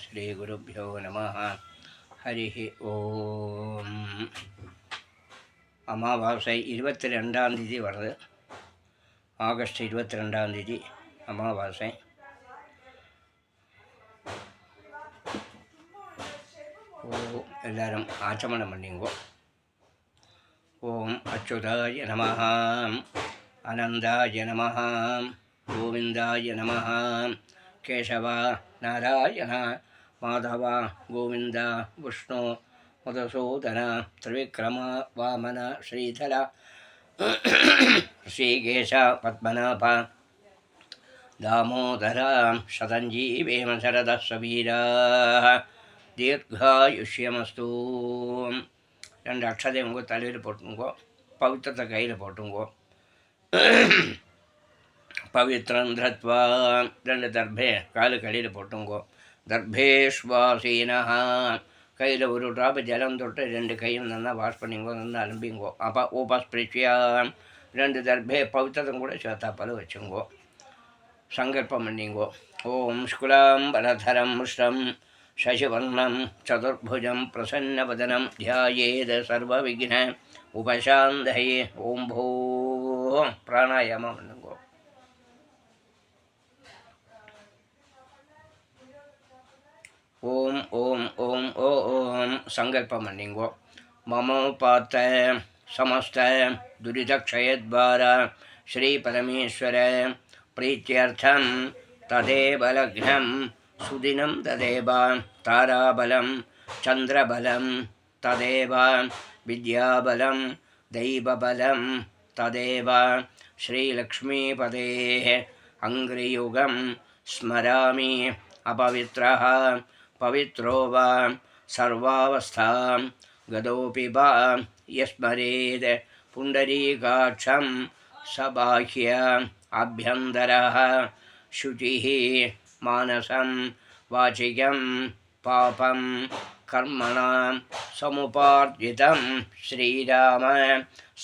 ஸ்ரீகுருப்போ நம. ஹரி ஓம். அமாவாசை 22 வருது. ஆகஸ்ட் 22 அமாவாசை. எல்லாரும் ஆச்சமனம் பண்ணிங்கோ. ஓம் அச்சுதாய நம, அனந்தாய நம, கோவிந்தாய நம, கேசவா நாராயண மாதவ கோவிந்த விஷ்ணு மதுசூதன திரிவிக்ரம வாமன ஸ்ரீதர ஸ்ரீகேச பத்மநாப தாமோதர சதஞ்சீவேம சரத சவீரா தீர்காயுஷ்யமஸ்து. 2 அக்ஷதை உங்கள் தலையில் போட்டுங்கோ. பவித்திரத்தை கையில் போட்டுங்கோ. பவித்ரம் தத்வா 2 தர்பே காலு கடியில் போட்டுங்கோ. தர்பேஷ்வாசீனா கையில் ஒரு ட்ராப் ஜலம் தொட்டு 2 கையும் நல்லா வாஷ் பண்ணிங்கோ, நல்லா அலும்பிங்கோ. அப்போ உபஸ்பிரிச்சியா 2 தர்பே பவித்திரம் கூட சேர்த்தாப்பால் வச்சுங்கோ. சங்கல்பம் பண்ணிங்கோ. ஓம் ஸ்குலாம்பரதரம் முஷ்டம் சசிவர்ணம் சதுர்புஜம் பிரசன்னவதனம் தியாயேத சர்வவிக்ன உபசாந்தயே. ஓம் பூ பிராணாயாமம் பண்ணுங்கோ. ஓம் ஓம் ஓம் ஓம் சங்கல்பம் பண்ணிங்கோ. மமோபாத்த சமஸ்த துரிதக்ஷயத்வார ஸ்ரீ பரமேஸ்வர பிரீத்தியர்த்தம் ததேவ லக்னம் சுதினம் ததேவ தாராபலம் சந்திரபலம் ததேவ வித்யாபலம் தெய்வபலம் ததேவ ஸ்ரீலக்ஷ்மீபதே அங்கிரியுகம் ஸ்மராமி அபவித்ரः பவித்ரோ வா சர்வாவஸ்தாம் கதோபி வா யஸ்மரேத் புண்டரீகாட்சம் சபாஹ்ய அபியந்தரः சுச்சிः மானசம் வாச்சிகம் பாபம் கர்மணாம் சமுபார்ஜிதம் ஸ்ரீராம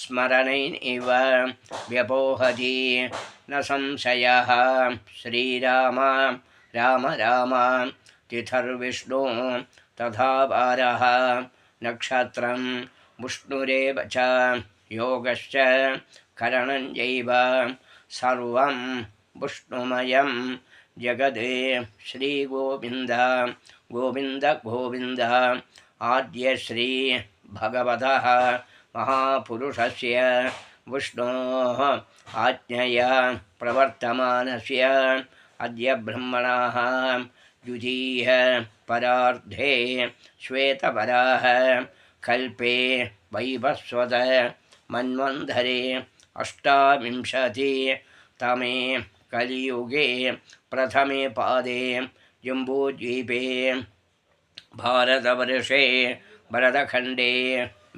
ஸ்மரணைனிவ வ்யபோஹதி ந சம்சயः. ஸ்ரீராம ராம ராம திதர்விஷ்ணு ததா வாரः நக்ஷத்ரம் விஷ்ணுரேவ ச யோகஸ்ச கரணஞ்சைவ சர்வம் விஷ்ணுமயம் ஜகதே. ஸ்ரீகோவிந்த கோவிந்த கோவிந்த ஆத்ய ஸ்ரீ பகவதः மகாபுருஷஸ்ய விஷ்ணோः ஆஜ்ஞயா பிரவர்த்தமானஸ்ய அத்ய பிரம்மணः த்விதீய பரார்த்தே ஸ்வேதவராஹ கல்பே வைவஸ்வத மன்வந்தரே அஷ்டாவிம்சதி தமே கலியுगे प्रथमे पादे जम्बूद्वीपे भारतवर्षे भरतखण्डे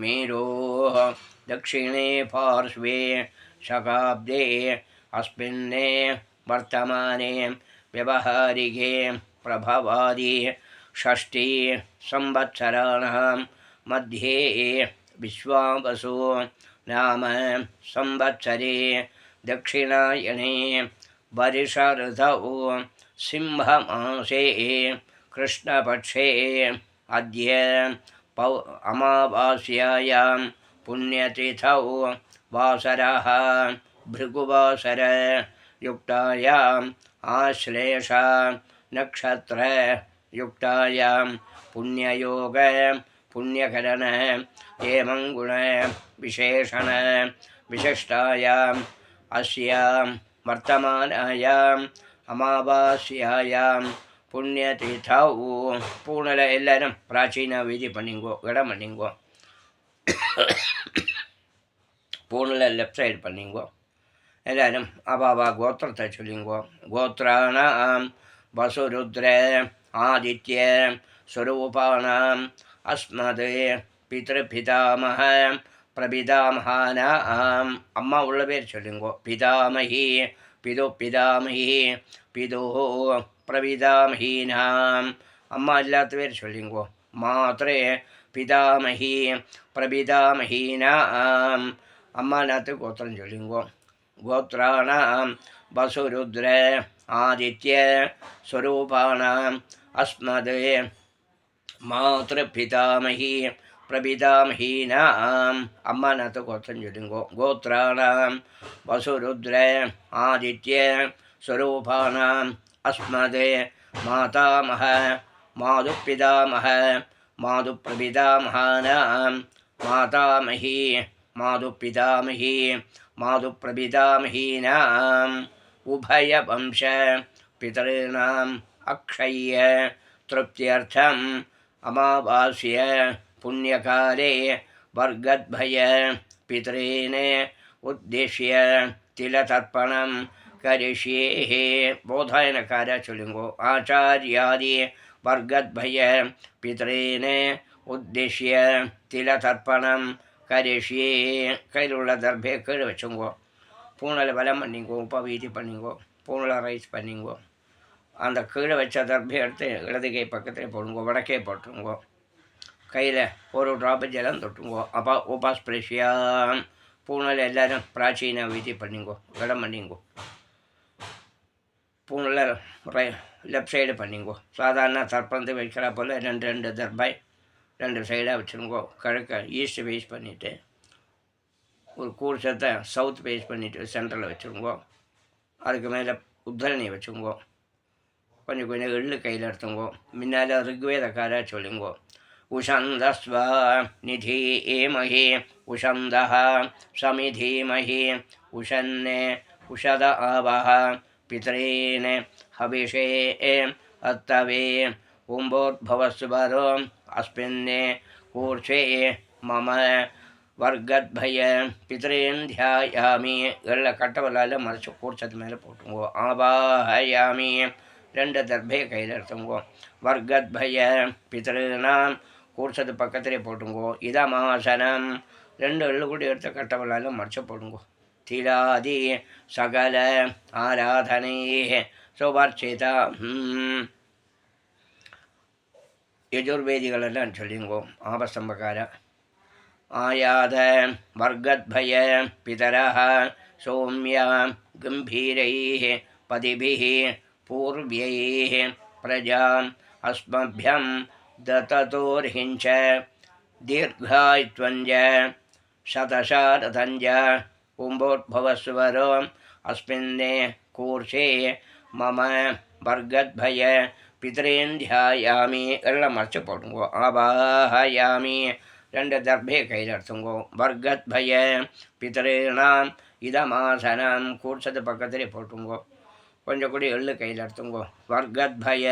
मेरोः दक्षिणे पार्श्वे शकाब्दे अस्मिन्ने वर्तमाने व्यवहारिके प्रभवादि षष्ठी संवत्सराणां मध्ये विश्वावसु नाम संवत्सरे दक्षिणायने वर्षऋतौ सिंहमासे कृष्णपक्षे अद्य अमावास्यायां पुण्यतिथौ वासरः भृगुवासरयुक्तायाम् आश्लेष नक्षत्रयुक्तायां पुण्ययोग पुण्यकरण एवं गुण विशेषण विशिष्टायाम् अस्यां वर्तमानायां அமாவாஸ்யாயாம் புண்ணியதீர்த்தௌ. பூனில் எல்லாரும் பிராச்சீன விதி பண்ணிங்கோ, இடம் பண்ணிங்கோ. பூனில் லெஃப்ட் சைடு பண்ணிங்கோ. எல்லாரும் அபாவா கோத்திரத்தை சொல்லிங்கோ. கோத்ராணாம் வசுருத்ர ஆதித்ய ஸ்வரூபாணாம் அஸ்மது பிதృபிதாமஹ பிரபிதாமஹானாம். அம்மா உள்ள பேர் சொல்லுங்கோ. பிதாமஹி பிது பிதாமஹி பிது பிரபிதாமஹீனாம். அம்மா இல்லாத பேர் சொல்லுங்கோ. மாத்ரே பிதாமஹி பிரபிதாமஹீனாம். அம்மா நாத்து கோத்திரம் சொல்லுங்கோ. கோத்ராணாம் வசுருத்ர ஆதித்ய ஸ்வரூபானாம் அஸ்மத் மாத்ருபிதாமஹி பிரபிதாமஹீனாம் அம்மா நாத்து கோத்திரம் சொல்லுங்கோ. கோத்ராணாம் வசுருத்ர ஆதித்ய ஸ்வரூபானாம் அஸ்மத் மாதாமஹ மாதுப்பிதாமஹ மாதுப்பிரபிதாமஹானாம் மாதாமஹி மாதுப்பிதாமஹி மாதுப்பிரபிதாமஹீனாம் உபயவம்ச பிதॄணாம் அக்ஷய்ய திருப்தியர்த்தம் அமாவாஸ்ய புண்ணியகாலே வர்கத்பய பிதॄன் உத்திஷ்ய திலதர்ப்பணம் கரிஷ்யே. போதாயனக்கார சொல்லுங்கோ. ஆச்சாரியாதி வர்கத்பய பிதॄன் உத்திஷ்ய திலதர்ப்பணம் கரிஷ்யே. கையில் உள்ள தர்பே கீழே வச்சுங்கோ. பூனலை வலம் பண்ணிங்கோ. உப்பா வீதி பண்ணிங்கோ. பூனலை ரைஸ் பண்ணிங்கோ. அந்த கீழே வச்ச தர்பை எடுத்து இடது கை பக்கத்தில் போடுங்கோ. வடக்கே போட்டுருங்கோ. கையில் ஒரு ட்ராப்பு ஜலம் தொட்டுங்கோ. அப்பா உபாஸ்பிரஷியா. பூனலை எல்லோரும் பிராச்சீன வீதி பண்ணிங்கோ. வடம் பண்ணிங்கோ. பூனலை லெஃப்ட் சைடு பண்ணிங்கோ. சாதாரண தர்ப்பணத்தை வைக்கிறா போல் ரெண்டு தர்பாய் 2 சைடாக வச்சுருங்கோ. கிழக்க ஈஸ்ட் ஃபேஸ் பண்ணிவிட்டு ஒரு கூர்ச்சத்தை சவுத் ஃபேஸ் பண்ணிவிட்டு சென்டரில் வச்சுருங்கோ. அதுக்கு மேலே உத்தரணி வச்சுங்கோ. கொஞ்சம் எள்ளு கையில் எடுத்துங்கோ. முன்னால் ரிக்வேதக்கார சொல்லுங்கோ. உஷந்தஸ்வ நிதீமஹி உஷந்தः சமிதீமஹி உஷன்னே உஷத ஆவஹ பித்ரீன் ஹவிஷே அத்தவே உம்போத்பவஸ்வரோ அஸ்மின்னே கூர்ஷே மம வர்கத்பய பித்ரீன் தியாயாமி. கட்டவலால் மறைச்சி கூர்ச்சத்து மேலே போட்டுங்கோ. ஆவாஹயாமி. 2 தர்பையை கையில் எடுத்துங்கோ. வர்கத்பய பிதॄணாம் கூர்ச்சது பக்கத்திலே போட்டுங்கோ. இதமாசனம் 2 எள்ளுக்கூடி எடுத்து கட்டவலால் மறைச்சி போடுங்கோ. திலாதி சகல ஆராதனை சுவர்ச்சிதா. யஜுர்வேதிகளெல்லாம் சொல்லிங்கோ. ஆபஸ்தம்பக்கார ஆயாத வர்கத்பய பிதரः சௌமியா கம்பீரைः பதிபிः பூர்வ்யைः பிரஜாம் அஸ்மभ्यं दततोर्हिञ्च दीर्घायत्वञ्च शतशारथञ्च कुम्भोद्भवस्वरो अस्मिन्ने कूर्षे मम वर्गद्भय பித்ரேன் தியாயாமி. எல்லாம் மறைச்சி போட்டுங்கோ. ஆவாஹயாமி. 2 தர்பே கையில் எடுத்துங்கோ. வர்கத்பய பிதॄணாம் இதமாசனம் கூர்ச்சது பக்கத்திலே போட்டுங்கோ. கொஞ்சம் கூட எள்ளு கையில் எடுத்துங்கோ. வர்கத்பய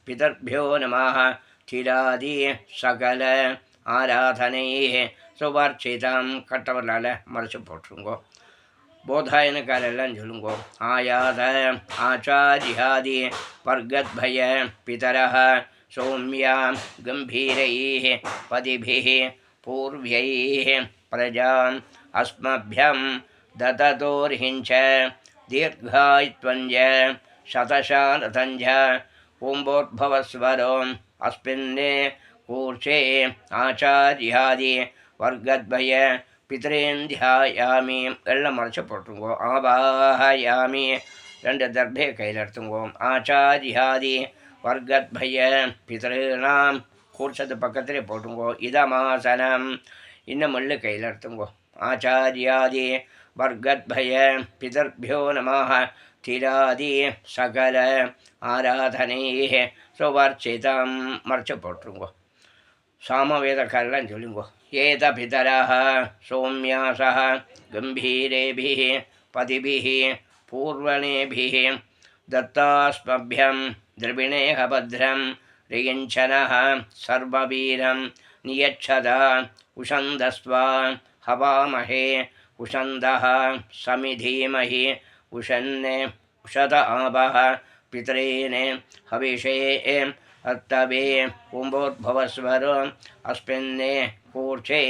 பிதர்பியோ நமः திலாதி சகல ஆராதனை சுவர்ச்சிதம். கட்டவர்களால் மறைச்சி போட்டுருங்கோ. போதாயனக்காரெல்லாம் சொல்லுங்கோ. ஆயாத ஆச்சாரியாதி வர்கத்பய பிதரः சௌமியா கம்பீரைः பதிபிः பூர்வ்யைः பிரஜாம் அஸ்மभ्यं दततोर्हिञ्च दीर्घायत्वञ्च शतशारथञ्च कुम्भोद्भवस्वरो अस्मिन्ने कूर्षे ஆச்சாரியாதி வர்கத்பய பித்ரேன் தியாயாமி. எல்லாம் மறைச்சி போட்டுருங்கோ. ஆவாஹயாமி. 2 தர்பே கையில் எடுத்துங்கோ. ஆச்சாரியாதி வர்கத்பய பிதॄணாம் கூர்ச்சது பக்கத்திலே போட்டுங்கோ. இதமாசனம். இன்னும் எள்ளு கையில் எடுத்துங்கோ. ஆச்சாரியாதி வர்கத்பய பிதர்பியோ நமः திலாதி சகல ஆராதனை சுவர்ச்சிதம். மறைச்சி போட்டுருங்கோ. சாமவேதக்காரெல்லாம் சொல்லுங்கோ. ஏத பிதரः சௌமியாசः கம்பீரேபிः பதிபிः பூர்வணேபிः दत्तास्मभ्यं द्रविणेह भद्रं रियञ्चनः सर्ववीरं नियच्छद उषन्दस्वा हवामहे उषन्दः समिधीमहि उषन्ने उषत आबः पितॄन् हविषे अत्तवे कुम्भोद्भवस्वरो अस्मिन्ने कूर्चे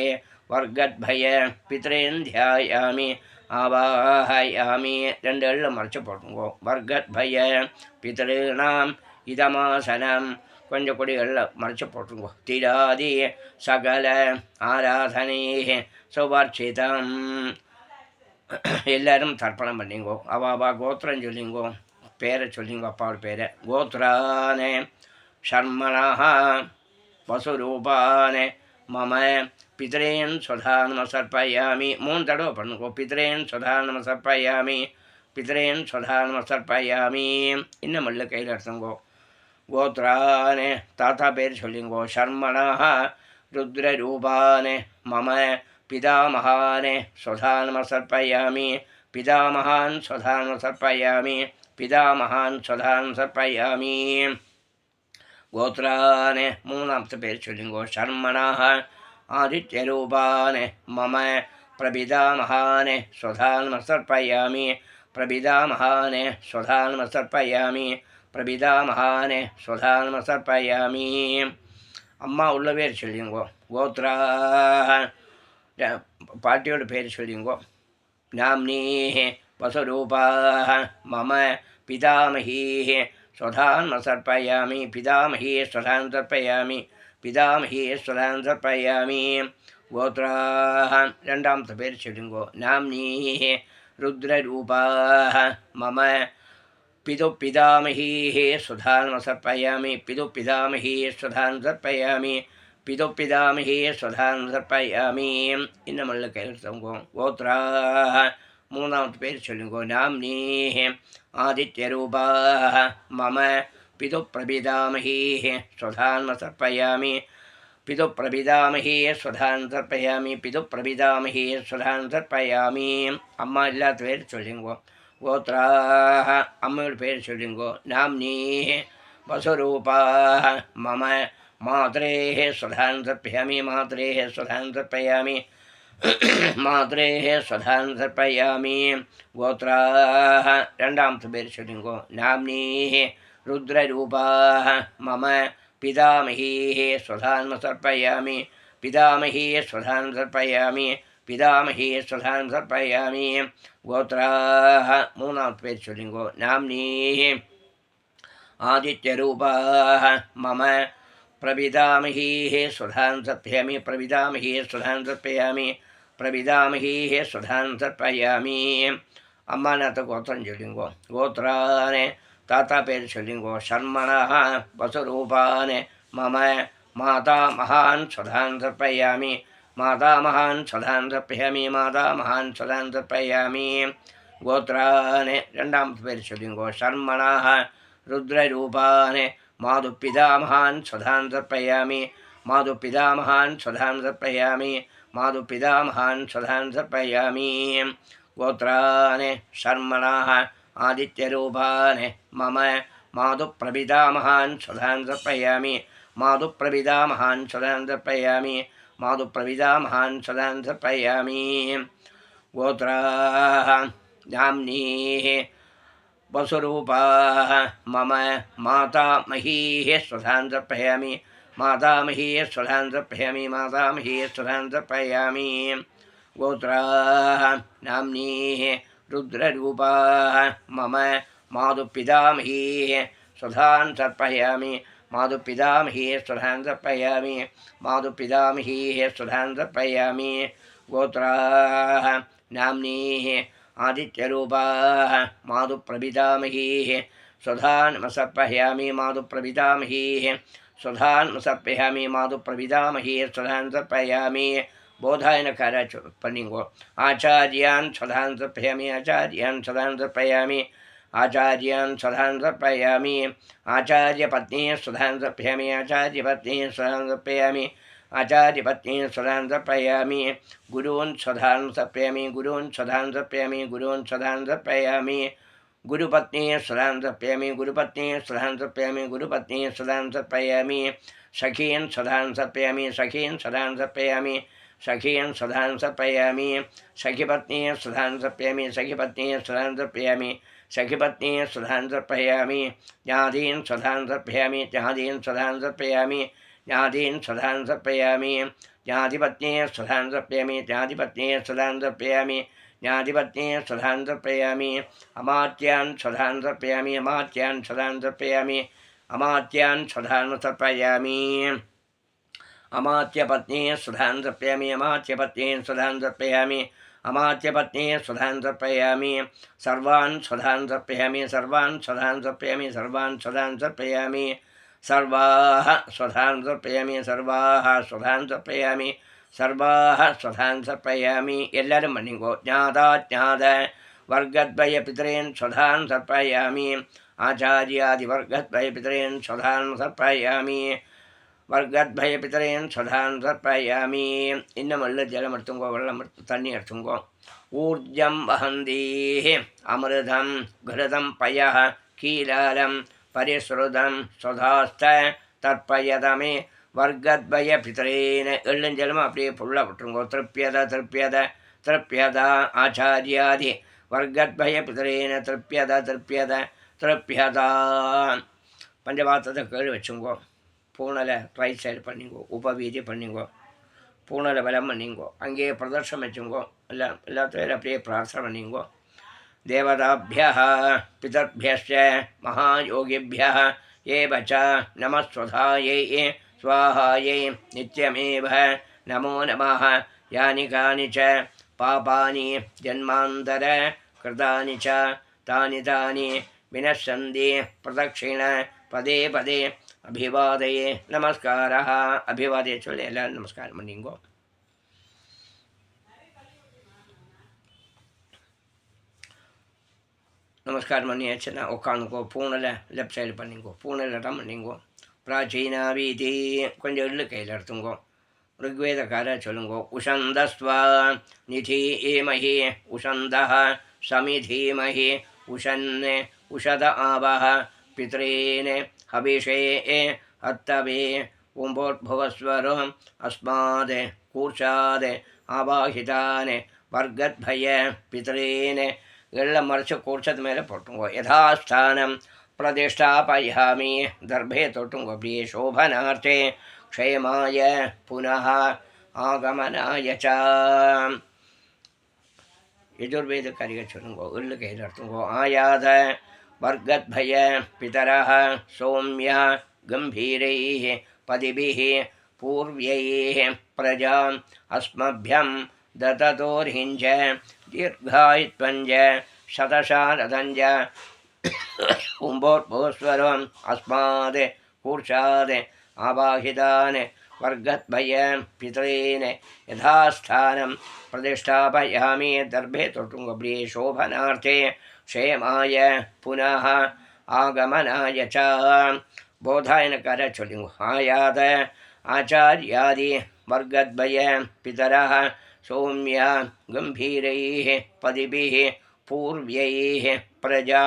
वर्गद्भय पितॄन् ध्यायामि ஆவாஹயாமி. 2 எள்ளு மறைச்சி போட்டுங்கோ. வர்கத்பய பிதॄணாம் இதமாசனம். கொஞ்சம் கொடி எள்ள மறைச்சி போட்டுங்கோ. திலாதி சகல ஆராதனை சுவர்ச்சிதம். எல்லோரும் தர்ப்பணம் பண்ணிங்கோ. அவாவா கோத்திரம் சொல்லிங்கோ. பேரை சொல்லிங்க அப்பாவோட பேரை. கோத்ரானே ஷர்மணः வசுரூபானே மம பித்ரேன் சுதா நமசர்ப்பயாமி. 3 தடவை பண்ணுங்க. பித்ரேன் சுதா நமசர்ப்பயாமி, பித்ரேன் சுதா நமசர்ப்பயாமி. இன்னும் மல்ல கையில் எடுத்துங்கோ. கோத்ரானே தாத்தா பேர் சொல்லிங்கோ. ஷர்மணः ருத்ரரூபானே மம பிதாமகானே சுதா நமசர்ப்பயாமி, பிதாமகான் சுதா நமசர்ப்பயாமி, பிதாமகான் சுதா நமசர்ப்பயாமி. கோத்ரானே மூணாமത്തെ பேர் சொல்லிங்கோ. ஷர்மணः ஆதித்யரூபானே மம பிரபிதாமகானே சுதா நமசர்ப்பயாமி, பிரபிதாமகானே சுதா நமசர்ப்பயாமி, பிரபிதாமகானே சுதா நமசர்ப்பயாமி. அம்மா உள்ள பேர் சொல்லிங்கோ. கோத்ரா பாட்டியோட பேர் சொல்லிங்கோ. நாம்னீ வசுரூபா மம பிதாமகீ स्वधान् सर्पयामि, पितामही स्वधान् सर्पयामि, पितामही स्वधान् सर्पयामि. गोत्राः രണ്ടാമത്തെ പേര് ചൊല്ലുങ്കോ. നാംനീः രുദ്രരൂപാः मम पितुपितामहीः स्वधान् सर्पयामि, पितुपितामही स्वधान् सर्पयामि, पितुपितामही स्वधान् सर्पयामि. இன்னமல்ல கையெழுத்துங்கோ. கோத்ராः மூணாமത്തെ பேர் சொல்லுங்கோ. நாம்னீः ஆதித்யரூபாः மம பிதுப்பிரபிதாமஹீः स्वधान् सर्पयामि, பிதுப்பிரபிதாமஹீ स्वधान् सर्पयामि, பிதுப்பிரபிதாமஹீ स्वधान् सर्पयामि. அம்மா இல்லாத பேர் சொல்லுங்கோ. கோத்ராः அம்மையோட பேர் சொல்லுங்கோ. நாம்னீः வசுரூபாः மம மாத்ரேः स्वधान् सर्पयामि, मात्रेः स्वधान् सर्पयामि, मात्रेः स्वधान् सर्पयामि. गोत्राः രണ്ടാമത്തെ പേര് ചൊല്ലുങ്കോ. नाम्नीः रुद्ररूपाः मम पितामहीः स्वधान् सर्पयामि, पितामही स्वधान् सर्पयामि, पितामही स्वधान् सर्पयामि. गोत्राः மூணாமത്തെ பேര് ചൊല്ലുങ്കോ. नाम्नीः आदित्यरूपाः मम प्रपितामहीः स्वधान् सर्पयामि, प्रपितामही स्वधान् सर्पयामि, प्रपितामहीः स्वधान् सर्पयामि. அம்மாநாத்த கோத்திரம் சொல்லுங்கோ. கோத்ரானே தாத்தா பேர் சொல்லுங்கோ. ஷர்மணः வசுரூபானே மம மாதாமகான் स्वधान् सर्पयामि, மாதாமகான் स्वधान् सर्पयामि, மாதாமகான் स्वधान् सर्पयामि. கோத்ரானே ரெண்டாமത്തെ பேர் சொல்லுங்கோ. ஷர்மணः ருத்ரரூபானே माधुपितामहान् स्वधान् सर्पयामि, माधुपितामहान् स्वधान् सर्पयामि, माधुपितामहान् स्वधान् सर्पयामि. गोत्राने शर्मणः आदित्यरूपाने मम माधुप्रपितामहान् स्वधान् सर्पयामि, माधुप्रपितामहान् स्वधान् सर्पयामि, माधुप्रपितामहान् स्वधान् सर्पयामि. गोत्राः नाम्नीः वसुरूपाः मम मातामहीः स्वधान् सर्पयामि, मातामहीः स्वधान् सर्पयामि, मातामहीः स्वधान् सर्पयामि. गोत्राः नाम्नीः रुद्ररूपाः मम माधुपितामहीः स्वधान् सर्पयामि, माधुपितामहीः स्वधान् सर्पयामि, माधुपितामहीः स्वधान् सर्पयामि. गोत्राः नाम्नीः आदित्यरूपाः माधुप्रपितामहीः स्वधान् सर्पयामि, माधुप्रपितामहीः स्वधान् सर्पयामि, माधुप्रपितामहीः स्वधान् सर्पयामि. बोधायनकार पन्निंगो. आचार्यान् स्वधान् सर्पयामि, आचार्यान् स्वधान् सर्पयामि, आचार्यान् स्वधान् सर्पयामि. आचार्यपत्नी स्वधान् सर्पयामि, आचार्यपत्नी स्वधान् सर्पयामि, आचार्यपत्नी स्वधान् सर्पयामि. गुरून् स्वधान् सर्पयामि, गुरून् स्वधान् सर्पयामि, गुरून् स्वधान् सर्पयामि. गुरुपत्नी स्वधान् सर्पयामि, गुरुपत्नी स्वधान् सर्पयामि, गुरुपत्नी स्वधान् सर्पयामि. सखीन् स्वधान् सर्पयामि, सखीन् स्वधान् सर्पयामि, सखीन् स्वधान् सर्पयामि. सखीपत्नी स्वधान् सर्पयामि, सखीपत्नी स्वधान् सर्पयामि, सखीपत्नी स्वधान् सर्पयामि. ज्ञातीन् स्वधान् सर्पयामि, ज्ञातीन् स्वधान् सर्पयामि, ज्ञातीन् स्वधान् सर्पयामि. ज्ञातिपत्नी स्वधान् सर्पयामि, ज्ञातिपत्नी स्वधान् सर्पयामि, ज्ञातिपत्नी स्वधान् सर्पयामि. अमात्यान् स्वधान् सर्पयामि, अमात्यान् स्वधान् सर्पयामि, अमात्यान् स्वधान् सर्पयामि. अमात्यपत्नी स्वधान् सर्पयामि, अमात्यपत्नी स्वधान् सर्पयामि, अमात्यपत्नी स्वधान् सर्पयामि सर्वान् स्वधान् सर्पयामि सर्वान् स्वधान् सर्पयामि सर्वान् स्वधान् सर्पयामि सर्वाः स्वधान् सर्पयामि सर्वाः स्वधान् सर्पयामि सर्वाः स्वधान् सर्पयामि எல்லாரும் பண்ணிங்கோ ஞாதாஜ்ஞாத वर्गद्वय पितरेन् स्वधान् सर्पयामि आचार्यादिवर्गद्वय पितरेन् स्वधान् सर्पयामि वर्गद्वय पितरेन् स्वधान् सर्पयामि இன்னமல்ல ஜலம் எடுத்துங்கோ வெள்ளம் தண்ணி எடுத்துங்கோ ஊர்ஜம் வஹந்தீः अमृतं घृतं पयः कीलालं परिश्रुतं स्वधास्थ तर्पयदमे वर्गद्वय पितरेन எள்ளஞ்சலமும் அப்படியே ஃபுல்லாக விட்டுருங்கோ திருப்பியத திருப்பியத திருப்பியதா ஆச்சாரியாதி वर्गद्वय पितरेन திருப்பியத திருப்பியத திருப்பியதா பஞ்சபாத்திரத்தை கீழே வச்சுங்கோ பூனலை ரைட் சைடு பண்ணிங்கோ உபவீதி பண்ணிங்கோ பூனலை பலம் பண்ணிங்கோ அங்கேயே பிரதர்ஷனம் வச்சுங்கோ எல்லாத்தையும் அப்படியே பிரார்த்தனை பண்ணிங்கோ देवताभ्यः पितर्भ्यश्च महायोगिभ्यः एव च नमस्वधायै स्वाहायै नित्यमेव नमो नमः यानि कानि च पापानि जन्मान्तर कृतानि च तानि तानि विनश्यन्ति प्रदक्षिण पदे पदे अभिवादये नमस्कारः अभिवादये சொல்லி எல்லாரும் நமஸ்காரம் பண்ணிங்கோ நமஸ்காரம் பண்ணியாச்சுன்னா உட்காந்துக்கோ பூனையில் லெஃப்ட் சைடு பண்ணிங்கோ பூனையில் தான் பண்ணிங்கோ பிராச்சீனா வீதி கொஞ்சம் எள்ளு கையில் எடுத்துங்கோ ऋग्वेदकारा चलुंगो उषंदस्वा निधीमहि उषंदः समिधीमहि उषन्ने उषद आवः पितॄन् हविषे हत्तवे उम्भोद्भवस्वरो अस्माद् कूर्चाद् आवाहितान् वर्गद्भय पितॄन् எல்லாம் மறைச்சு கூர்ச்சது மேலே போட்டுங்கோ யதாஸ்தானம் பிரதிஷ்டாபயாமி தர்பே தொட்டுங்கோ அப்படியே சோபனார்த்தே க்ஷேமாய புனः ஆகமனாய ச यजुर्वेदकारिका சொல்லுங்கோ எள்ளு கையில் எடுத்துங்கோ ஆயாத वर्गद्भय पितरः सौम्य गम्भीरैः पदिभिः पूर्व्यैः प्रजाम् अस्मभ्यं दततोर्हिञ्च दीर्घायुत्वञ्च शतशारदञ्च उम्भोद्भवस्वरम् अस्माद् कूर्चाद् आवाहितान् वर्गद्वय पितॄन् यथास्थानं प्रतिष्ठापयामि दर्भे तोटुंग அப்படியே शोभनार्थे क्षेमाय पुनः आगमनाय च बोधायनकार சொல்லுங்க ஆயாத आचार्यादि वर्गद्वय पितरः सौम्य गम्भीरैः पदिभिः पूर्व्यैः प्रजा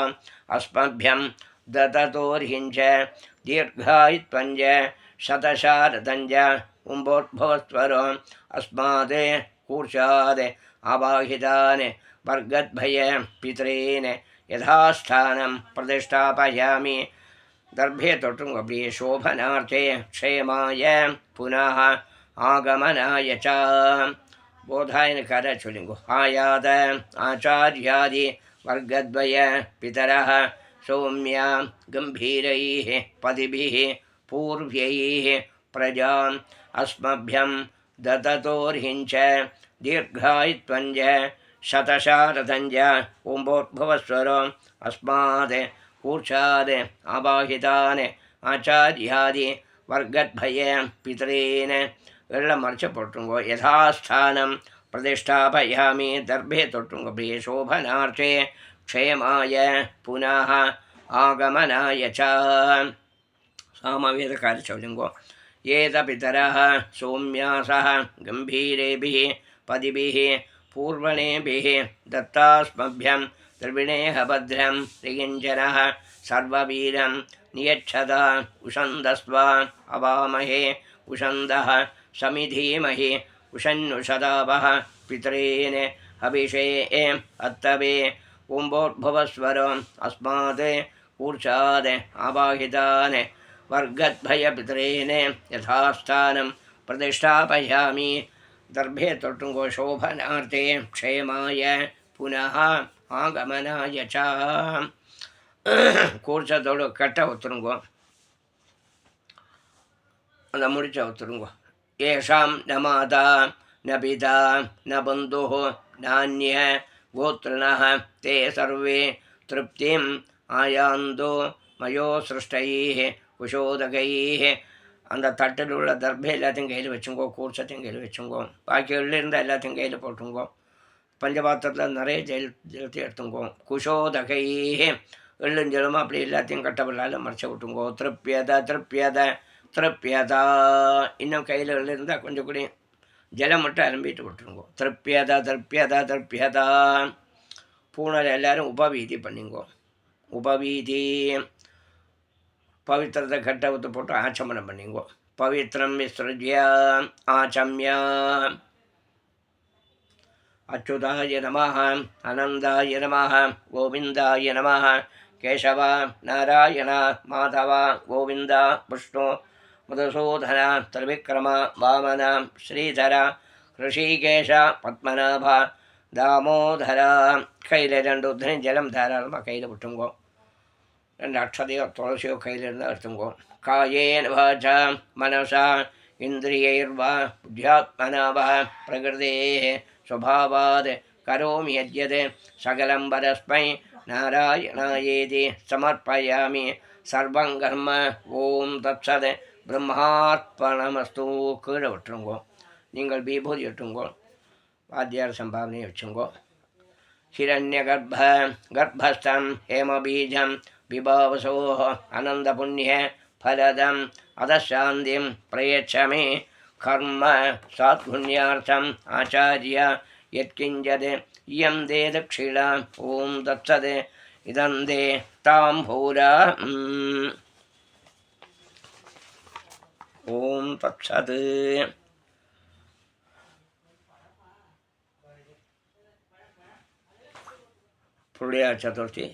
अस्मभ्यं दततोर्हिञ्च दीर्घायुत्वञ्च शतशारदञ्च उम्भोद्भवस्वरो अस्माद् कूर्चाद् आवाहितान् वर्गद्वय पितॄन् यथास्थानं प्रतिष्ठापयामि दर्भे तोटुंग அப்படியே शोभनार्थे क्षेमाय पुनः आगमनाय च बोधायनकार சொல்லுங்க ஆயாத आचार्यादि वर्गद्वय पितरः सौम्य गम्भीरैः पदिभिः पूर्व्यैः प्रजाम् अस्मभ्यं दततोर्हिञ्च दीर्घायुत्वञ्च शतशारदञ्च उम्भोद्भवस्वरो अस्माद् कूर्चाद् आवाहितान् आचार्यादि वर्गद्वय पितॄन् எல்லாம் மறைச்சு போட்டுருங்கோ யதாஸ்தானம் பிரதிஷ்டாபயாமி தர்பே தொட்டுருங்கோ அப்படியே சோபனார்த்தே க்ஷேமாய புனः ஆகமனாய ச சாமவேதக்காரி சொல்லுங்கோ ஏத பிதரः சௌம்யாசः गम्भीरेभिः पदिभिः पूर्वणेभिः दत्तास्मभ्यं द्रविणेह भद्रं ऋगिञ्जनः सर्ववीरं नियच्छत उषन्दस्वा अवामहे उषन्दः समिधीमहि उषन्नुषदावः पितॄन् हविषे हत्तवे उम्भोद्भवस्वरो अस्माद् कूर्चाद् आवाहितान् वर्गद्वय पितॄन् यथास्थानं प्रतिष्ठापयामि दर्भे तोटुंगो शोभनार्थे क्षेमाय पुनः आगमनाय च कूर्चतोडु कट्ट उतरुंगो அந்த முடிச்ச ஒத்துருங்கோ ஏஷாம் ந மாதா ந பிதா ந பந்துः नान्य गोत्रिणः ते सर्वे तृप्तिम् आयान्तो मयो सृष्टैः कुशोदகைः. அந்த தட்டில் உள்ள தர்பை எல்லாத்தையும் கையில் வச்சுங்கோ, கூர்ச்சத்தையும் கையில் வச்சுங்கோ, பாக்கி இருந்தால் எல்லாத்தையும் கையில் போட்டுங்கோ. பஞ்சபாத்திரத்தில் நிறைய ஜலத்தை எடுத்துங்கோ. குஷோதகை எள்ளுஞ்சலமாக அப்படி எல்லாத்தையும் கட்டப்படால மறைச்சி விட்டுங்கோ. திருப்பியதா திருப்பியத திருப்பியதா. இன்னும் கையில் இருந்தால் கொஞ்சம் கூட ஜலம் மட்டும் அலம்பிட்டு விட்டுருங்கோ. திருப்பியதா திருப்பியதா திருப்பியதா. பூனல் எல்லோரும் உபவீதி பண்ணிங்கோ. உபவீதி பவித்திரத்தை கட்ட ஊற்று போட்டு ஆச்சமனம் பண்ணிங்கோ. பவித்திரம் விஸ்ருஜ்ய ஆச்சம்ய. அச்சுதாய நமः அனந்தாய நமः கோவிந்தாய நமः கேசவ நாராயண மாதவ கோவிந்த விஷ்ணு மதுசூதன திரிவிக்ரம வாமன ஸ்ரீதர ரிஷிகேஷ பத்மநாப தாமோதர. கையில் 2 உத்தனை ஜலம் தாராளமாக கையில் விட்டுங்கோ. 2 அக்ஷதையோ துளசியோ கையில் இருந்தால் எடுத்துங்கோ. காயேன வாசா மனசா இந்திரியைர்வா புத்தியாத்மனா வா பிரகிருதேः स्वभावात् करोमि यद्यत् सकलं परस्मै नारायणायेति समर्पयामि सर्वं कर्म. ஓம் தத்சத். பிரம்மார்ப்பணமஸ்து. கீழே விட்டுருங்கோ. நீங்கள் விபூதி விட்டுங்கோ. வாத்தியார் சம்பாவனையை வச்சுங்கோ. हिरण्यगर्भ गर्भस्थं हेमबीजं विभावसोः आनन्दपुण्य फलदम् अधशान्तिं प्रयच्छमे कर्म सात्पुण्यार्थम् आचार्य यत्किञ्चित् इयं दे दक्षिणा. ॐ तत्सत्. इदं दे ताम्बूला. ॐ तत्सत्. पुरुलिया चतुर्थी